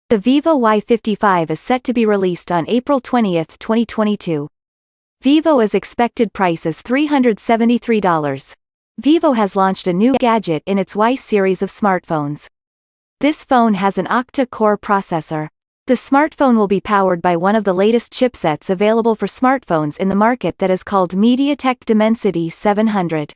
The Vivo Y55 is set to be released on April 20, 2022. Vivo is expected price is $373. Vivo has launched a new gadget in its Y series of smartphones. This phone has an octa-core processor. The smartphone will be powered by one of the latest chipsets available for smartphones in the market that is called MediaTek Dimensity 700.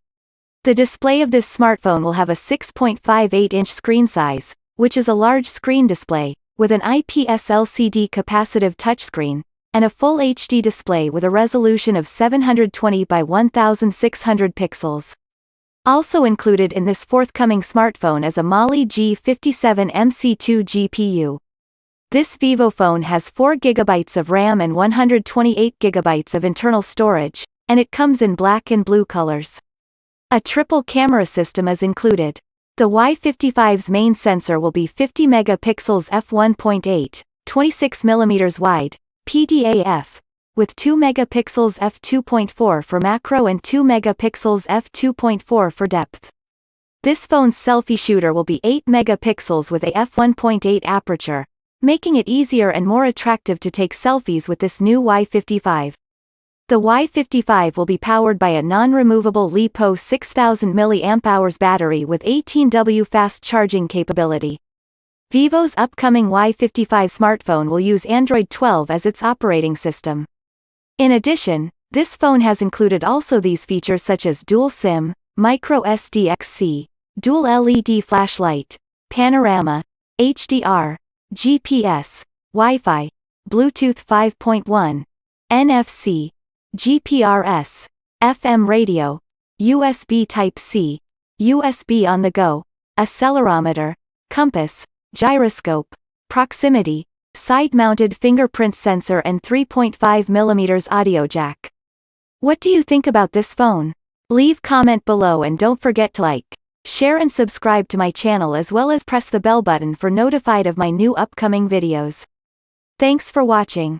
The display of this smartphone will have a 6.58-inch screen size, which is a large screen display, with an IPS LCD capacitive touchscreen, and a Full HD display with a resolution of 720 by 1600 pixels. Also included in this forthcoming smartphone is a Mali G57 MC2 GPU. This Vivo phone has 4 GB of RAM and 128 GB of internal storage, and it comes in black and blue colors. A triple camera system is included. The Y55's main sensor will be 50 megapixels f1.8, 26 mm wide, PDAF, with 2 megapixels f2.4 for macro and 2 megapixels f2.4 for depth. This phone's selfie shooter will be 8 megapixels with a f1.8 aperture, making it easier and more attractive to take selfies with this new Y55. The Y55 will be powered by a non-removable LiPo 6000 mAh battery with 18W fast charging capability. Vivo's upcoming Y55 smartphone will use Android 12 as its operating system. In addition, this phone has included also these features such as dual SIM, micro SD-XC, dual LED flashlight, panorama, HDR, GPS, Wi-Fi, Bluetooth 5.1, NFC, GPRS, FM radio, USB Type-C, USB on the go, accelerometer, compass, gyroscope, proximity, side-mounted fingerprint sensor and 3.5mm audio jack. What do you think about this phone? Leave comment below and don't forget to like, share and subscribe to my channel as well as press the bell button for notified of my new upcoming videos. Thanks for watching.